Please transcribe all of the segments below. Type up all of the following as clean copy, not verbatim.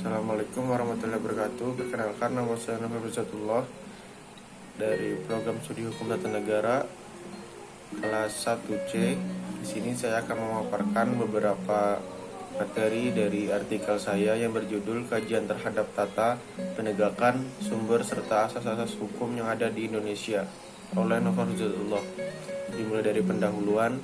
Assalamualaikum warahmatullahi wabarakatuh. Perkenalkan, nama saya Nova Rizatullah dari program studi hukum tata negara kelas 1C. Di sini saya akan memaparkan beberapa materi dari artikel saya yang berjudul Kajian Terhadap Tata Penegakan Sumber serta Asas-asas Hukum yang ada di Indonesia oleh Nova Rizatullah. Dimulai dari pendahuluan,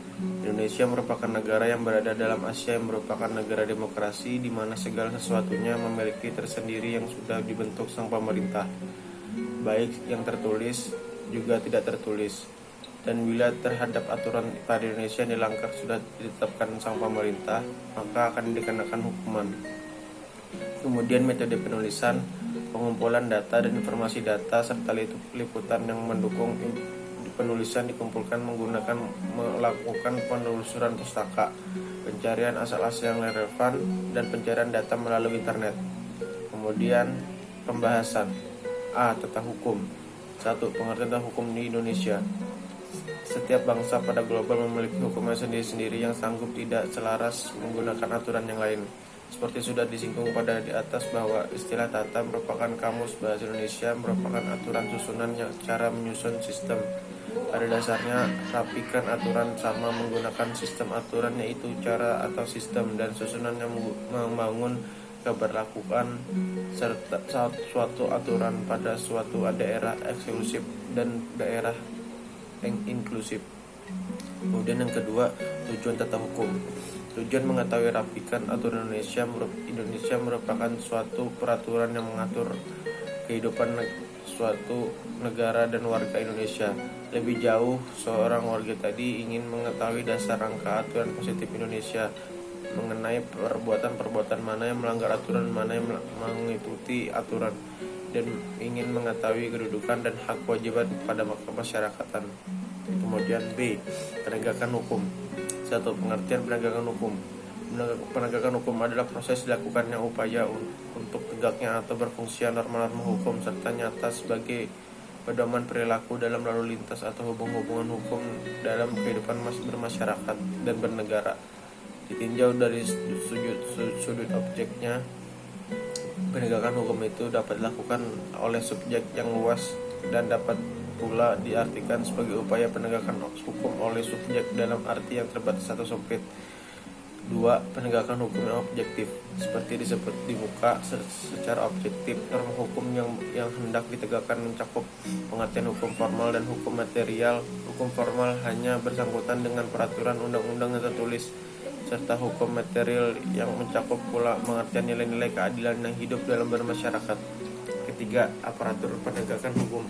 Indonesia merupakan negara yang berada dalam Asia yang merupakan negara demokrasi di mana segala sesuatunya memiliki tersendiri yang sudah dibentuk sang pemerintah, baik yang tertulis juga tidak tertulis. Dan bila terhadap aturan pada Indonesia yang dilanggar sudah ditetapkan sang pemerintah, maka akan dikenakan hukuman. Kemudian metode penulisan, pengumpulan data dan informasi data serta liputan yang mendukung penulisan dikumpulkan melakukan penelusuran pustaka, pencarian asal-asal yang relevan, dan pencarian data melalui internet. Kemudian pembahasan. Tentang hukum. 1. Pengertian tentang hukum di Indonesia. Setiap bangsa pada global memiliki hukumnya sendiri-sendiri yang sanggup tidak selaras menggunakan aturan yang lain. Seperti sudah disinggung pada di atas bahwa istilah tata merupakan kamus bahasa Indonesia, merupakan aturan susunan yang cara menyusun sistem. Pada dasarnya, rapikan aturan sama menggunakan sistem aturan, yaitu cara atau sistem dan susunan yang membangun keberlakuan serta suatu aturan pada suatu daerah eksklusif dan daerah yang inklusif. Kemudian yang kedua, tujuan tata hukum. Tujuan mengetahui rapikan aturan Indonesia merupakan suatu peraturan yang mengatur kehidupan suatu negara dan warga Indonesia. Lebih jauh, seorang warga tadi ingin mengetahui dasar rangka aturan positif Indonesia mengenai perbuatan-perbuatan mana yang melanggar aturan, mana yang mengikuti aturan, dan ingin mengetahui kedudukan dan hak kewajiban pada kemasyarakatan. Kemudian B. Penegakan hukum. 1. Pengertian penegakan hukum. Penegakan hukum adalah proses dilakukannya upaya untuk tegaknya atau berfungsinya norma-norma hukum serta nyata sebagai pedoman perilaku dalam lalu lintas atau hubungan hukum dalam kehidupan bermasyarakat dan bernegara. Ditinjau dari sudut objeknya, penegakan hukum itu dapat dilakukan oleh subjek yang luas dan dapat pula diartikan sebagai upaya penegakan hukum oleh subjek dalam arti yang terbatas atau sempit. 2. Penegakan hukum yang objektif. Seperti disebut di muka, secara objektif norma hukum yang hendak ditegakkan mencakup pengertian hukum formal dan hukum material. Hukum formal hanya bersangkutan dengan peraturan undang-undang yang tertulis, serta hukum material yang mencakup pula pengertian nilai-nilai keadilan yang hidup dalam bermasyarakat. Ketiga, aparatur penegakan hukum.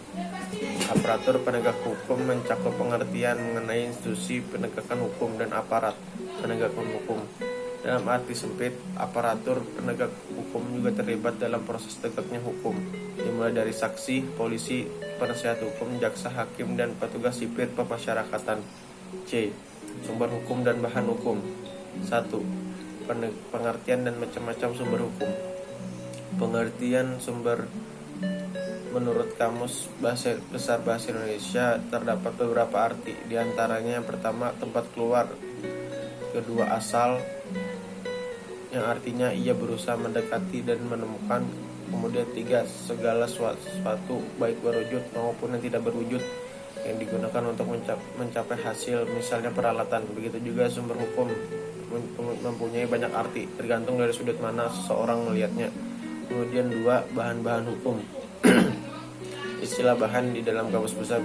Aparatur penegak hukum mencakup pengertian mengenai institusi penegakan hukum dan aparat penegakan hukum. Dalam arti sempit, aparatur penegak hukum juga terlibat dalam proses tegaknya hukum, dimulai dari saksi, polisi, penasihat hukum, jaksa, hakim, dan petugas sipir pemasyarakatan. C. Sumber hukum dan bahan hukum. 1. Pengertian dan macam-macam sumber hukum. Pengertian sumber menurut Kamus Besar Bahasa Indonesia terdapat beberapa arti. Di antaranya yang pertama, tempat keluar. Kedua, asal, yang artinya ia berusaha mendekati dan menemukan. Kemudian 3, segala sesuatu baik berwujud maupun yang tidak berwujud yang digunakan untuk mencapai hasil, misalnya peralatan. Begitu juga sumber hukum mempunyai banyak arti, tergantung dari sudut mana seseorang melihatnya. Kemudian 2, bahan-bahan hukum. Istilah bahan di dalam Kamus Besar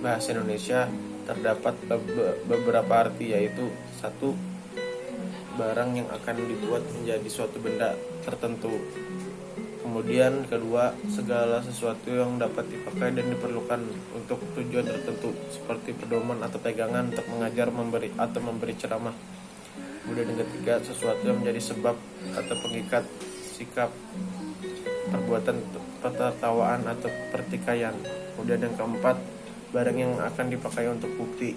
Bahasa Indonesia terdapat beberapa arti, yaitu 1. Barang yang akan dibuat menjadi suatu benda tertentu. Kemudian kedua, segala sesuatu yang dapat dipakai dan diperlukan untuk tujuan tertentu, seperti pedoman atau pegangan untuk mengajar, memberi ceramah. Kemudian yang ketiga, sesuatu yang menjadi sebab atau pengikat sikap, perbuatan, pertawaan atau pertikaian. Kemudian yang keempat, barang yang akan dipakai untuk bukti.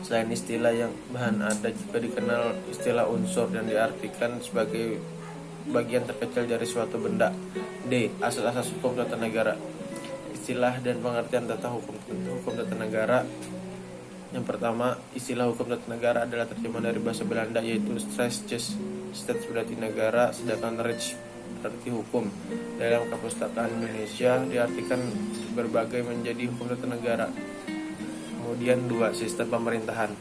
Selain istilah yang bahan, ada juga dikenal istilah unsur yang diartikan sebagai bagian terkecil dari suatu benda. D. Asas-asas hukum tata negara. Istilah dan pengertian tata hukum tata negara. Yang pertama, istilah hukum tata negara adalah terjemahan dari bahasa Belanda, yaitu Strafrecht. State berarti negara, sedangkan Recht arti hukum. Dalam Perpustakaan Indonesia diartikan berbagai menjadi hukum tata negara. Kemudian 2. Sistem pemerintahan.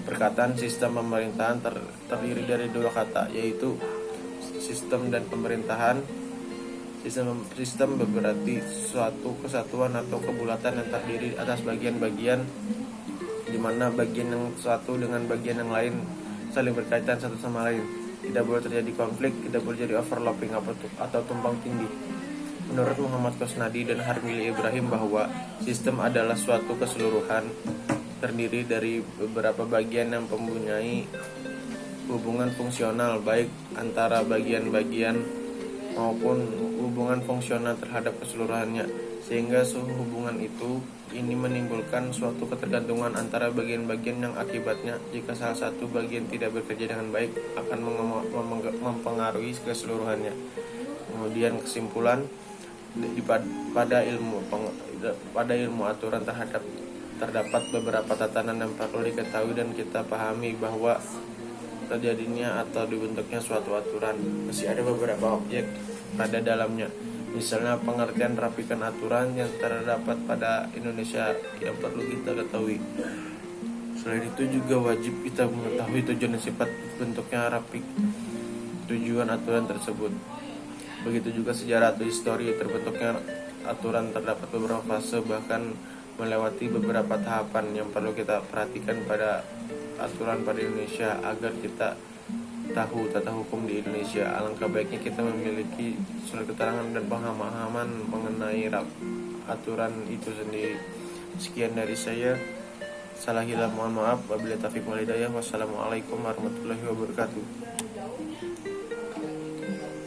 Perkataan sistem pemerintahan terdiri dari 2 kata, yaitu sistem dan pemerintahan. Sistem berarti suatu kesatuan atau kebulatan yang terdiri atas bagian-bagian, di mana bagian yang satu dengan bagian yang lain saling berkaitan satu sama lain. Tidak boleh terjadi konflik, tidak boleh jadi overlapping atau tumpang tindih. Menurut Muhammad Kosnadi dan Harmili Ibrahim bahwa sistem adalah suatu keseluruhan terdiri dari beberapa bagian yang mempunyai hubungan fungsional baik antara bagian-bagian maupun hubungan fungsional terhadap keseluruhannya, sehingga suhu hubungan ini menimbulkan suatu ketergantungan antara bagian-bagian yang akibatnya jika salah satu bagian tidak bekerja dengan baik akan mempengaruhi keseluruhannya. Kemudian kesimpulan, pada ilmu aturan terdapat beberapa tatanan yang perlu diketahui dan kita pahami bahwa terjadinya atau dibentuknya suatu aturan masih ada beberapa objek pada dalamnya. Misalnya pengertian rapikan aturan yang terdapat pada Indonesia yang perlu kita ketahui. Selain itu juga wajib kita mengetahui tujuan dan sifat bentuknya rapik tujuan aturan tersebut. Begitu juga sejarah atau histori terbentuknya aturan, terdapat beberapa fase bahkan melewati beberapa tahapan yang perlu kita perhatikan pada aturan pada Indonesia agar kita tahu tata hukum di Indonesia. Alangkah baiknya kita memiliki surat keterangan dan pemahaman mengenai aturan itu sendiri. Sekian dari saya. Salah hilaf mohon maaf. Wabillahi taufiq wal hidayah. Wassalamualaikum warahmatullahi wabarakatuh.